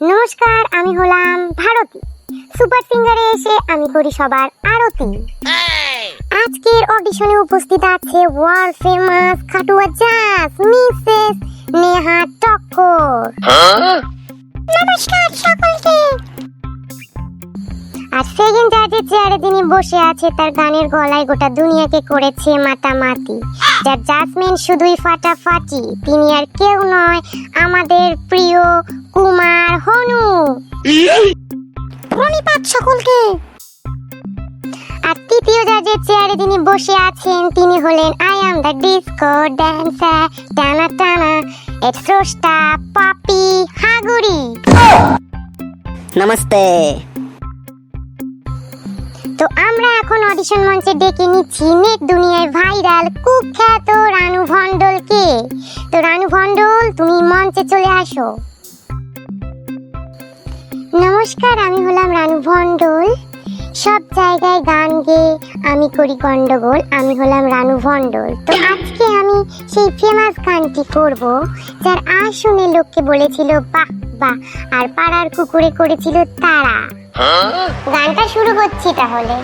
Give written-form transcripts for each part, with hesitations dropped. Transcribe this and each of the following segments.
নমস্কার, আমি হলাম ভারতী। সুপার সিঙ্গারে এসে আমি করি সবার আরতি। আজকের অডিশনে উপস্থিত আছে ওয়ার্ল্ড ফেমাস খাটুয়া জাজ মিসেস নেহা টক্কর। নমস্কার সকলকে। আর সেকেন্ড জাজের চেয়ারে যিনি বসে আছে তার গানের গলায় গোটা দুনিয়াকে করেছে মাতামাতি, যার জাজমেন্ট শুধুই ফাটাফাটি। তিনি আর কেউ নয়, আমাদের প্রিয় কুমার হনু। প্রণিপাত সকলকে। আর তৃতীয় জাজের চেয়ারে যিনি বসে আছেন তিনি হলেন I am the disco dancer টানা টানা এর স্রষ্টা পাপি হাগুরি। নমস্তে। তো আমরা এখন অডিশন মঞ্চে ডেকে নিচ্ছি নেট দুনিয়ায় ভাইরাল কুখ্যাত রানু ভণ্ডলকে। তো রানু ভণ্ডল, তুমি মঞ্চে চলে আসো। নমস্কার, আমি হলাম রানু ভণ্ডল। সব জায়গায় গান গেয়ে আমি করি গন্ডগোল। আমি হলাম রানু ভণ্ডল। তো আজকে আমি সেই ফেমাস গানটি করব, যার আসনে লোককে বলেছিল বাহ বাহ, আর পাড়ার কুকুরে করেছিল তারা। গানটা শুরু করছি তাহলে।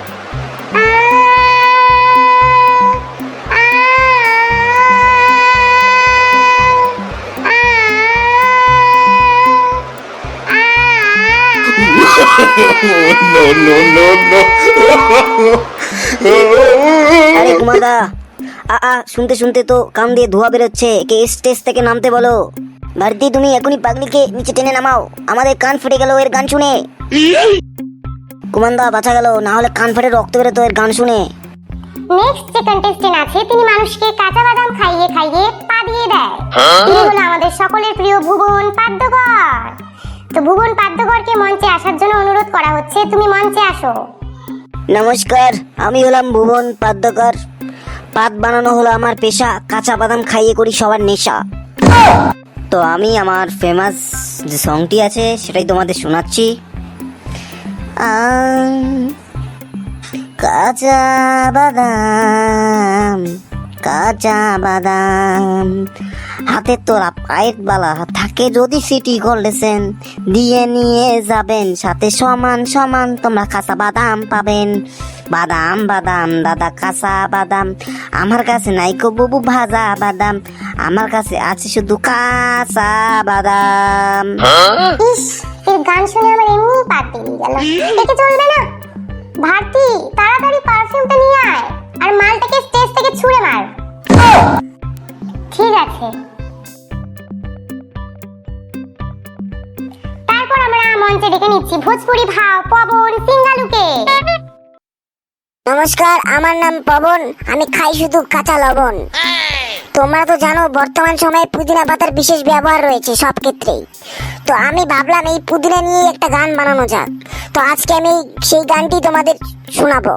আরে কুমারদা, শুনতে শুনতে তো কান দিয়ে ধোঁয়া বেরোচ্ছে। কে স্টেজ থেকে নামতে বলো। ভারতী, তুমি এখনই পাগলিকে নিচে টেনে নামাও। আমাদের কান ফেটে গেল এর গান শুনে। কুমারদা বাঁচা গেল, না হলে কান ফেটে রক্ত বেরোতো এর গান শুনে। নেক্সট যে কন্টেস্টেন্ট আছে তিনি মানুষকে কাঁচা বাদাম খাইয়ে খাইয়ে পা দিয়ে দেয়। তিনি হলো আমাদের সকলের প্রিয় ভুবন পাদ্যকর। তো ভুবন পাদ্যকরকে মঞ্চে আসার জন্য অনুরোধ করা হচ্ছে, তুমি মঞ্চে আসো। নমস্কার, আমি হলাম ভুবন পাদ্যকর। পাত বানানো হলো আমার পেশা, কাঁচা বাদাম খাইয়ে করি সবার নেশা। তো আমি আমার ফেমাস যে সংটি আছে সেটাই তোমাদের শোনাচ্ছি। কাঁচা বাদাম, কাঁচা বাদাম, হাতে তোরা পায়ের বালা থাকে যদি সিটি করলেছেন দিয়ে নিয়ে যাবেন, সাথে সমান সমান তোমরা কাঁচা বাদাম পাবেন। বাদাম বাদাম দাদা কাঁচা বাদাম, আমার কাছে নাই কো বুবু ভাজা বাদাম, আমার কাছে আছে শুধু কাঁচা বাদাম। ইস, এই গান শুনে আমার এমনি পাত বেরিয়ে গেল। দেখে চলবে না। ভারতী, তাড়াতাড়ি পারফিউমটা নিয়ে আয় আর মালটাকে স্টেজ থেকে ছুঁড়ে মার। ঠিক আছে। তারপর আমরা মঞ্চে ডেকে নিচ্ছি ভোজপুরি ভাও পবন সিঙ্গালুকে। নমস্কার, আমার নাম পবন। আমি খাই শুধু কাঁচা লবণ। তোমরা তো জানো বর্তমান সময়ে পুদিনা পাতার বিশেষ ব্যবহার রয়েছে সব ক্ষেত্রেই। তো আমি ভাবলাম এই পুদিনা নিয়ে একটা গান বানানো যাক। তো আজকে আমি সেই গানটি তোমাদের শোনাবো।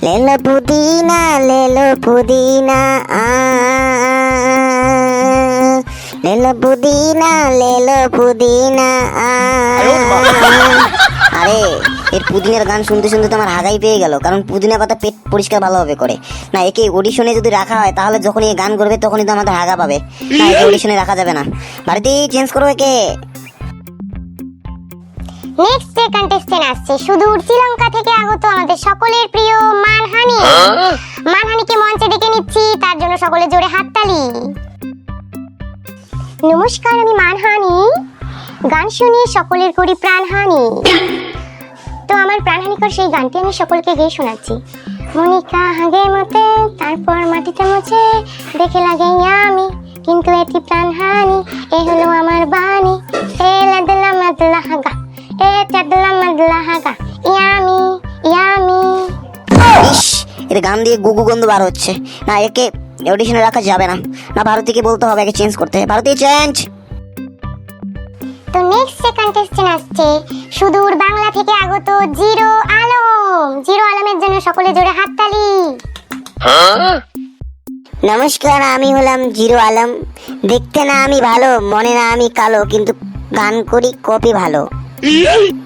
লেলো পুদিনা, লেলো পুদিনা, লেলো পুদিনা, লেলো পুদিনা। আরে এর পুদিনার গান শুনতে শুনতে তো আমার হাগাই পেয়ে গেল, কারণ পুদিনা পাতা পেট পরিষ্কার ভালোভাবে করে। না, একে অডিশনে যদি রাখা হয় তাহলে যখন এই গান করবে তখনই তো আমাদের হাগা পাবে। না, একে অডিশনে রাখা যাবে না। ভারতী, চেঞ্জ করো একে। নেক্সট যে কন্টেস্টেন্ট আসছে সুদূর শ্রীলঙ্কা থেকে আগত আমাদের সকলের প্রিয় মানহানি। মানহানিকে মঞ্চে ডেকে নিচ্ছি, তার জন্য সকলে জোরে হাততালি। নমস্কার, আমি মানহানি। গান শুনিয়ে সকলের করি প্রাণহানি। তো আমার প্রাণহানিকর সেই গানটি আমি সকলকে গেয়ে শোনাচ্ছি। মনিকা হাগে মতে, তারপর মাটিতে মুছে দেখে লাগে আমি, কিন্তু এটি প্রাণহানি। এ হলো আমার বাণী, এ লাদলা মাদলা হাগা, এ চাদলা মাদলা হাগা, ইয়ামি ইয়ামি। ইস, এর গান দিয়ে গুগু গন্ধ বার হচ্ছে। না, একে অডিশনে রাখা যাবে না। না, ভারতীকে বলতে হবে একে চেঞ্জ করতে। ভারতী, চেঞ্জ। তো নেক্সট যে কন্টেস্টেন্ট আসছে সুদূর বাংলা থেকে আগত জিরো আলম। জিরো আলমের জন্য সকলে জোরে হাততালি। নমস্কার, আমি হলাম জিরো আলম। দেখতে না আমি ভালো, মনে না আমি কালো, কিন্তু গান করি কপি ভালো।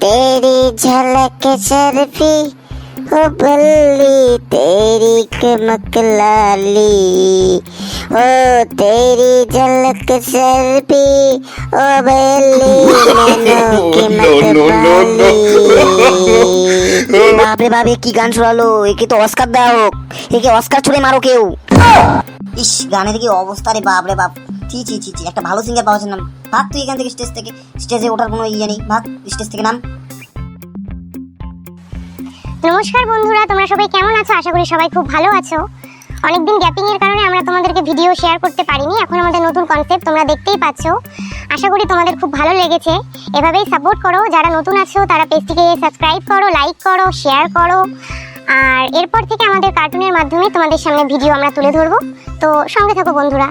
তেরি ঝলক শরফি ओ बल्ली तेरी कमक लाली ओ तेरी झलक सर पे ओ बल्ली नैनो की मत वाली बाप रे बाप, কি গান শোনালো! একে তো অস্কার দেওয়া হোক, একে অস্কার ছুড়ে মারো কেউ। ইস, গানের কি অবস্থা রে বাপ রে বাপ! ছি ছি ছি ছি, একটা ভালো সিঙ্গার পাওয়া না। ভাগ তুই এখান থেকে, স্টেজে ওঠার কোনো ইয়ে নেই, ভাগ স্টেজ থেকে নাম। নমস্কার বন্ধুরা, তোমরা সবাই কেমন আছো? আশা করি সবাই খুব ভালো আছো। অনেকদিন গ্যাপিং এর কারণে আমরা তোমাদেরকে ভিডিও শেয়ার করতে পারিনি। এখন আমাদের নতুন কনসেপ্ট তোমরা দেখতেই পাচ্ছো। আশা করি তোমাদের খুব ভালো লেগেছে। এভাবেই সাপোর্ট করো। যারা নতুন আছো তারা পেজটিকে সাবস্ক্রাইব করো, লাইক করো, শেয়ার করো। আর এরপর থেকে আমাদের কার্টুনের মাধ্যমে তোমাদের সামনে ভিডিও আমরা তুলে ধরবো। তো সঙ্গে থাকো বন্ধুরা।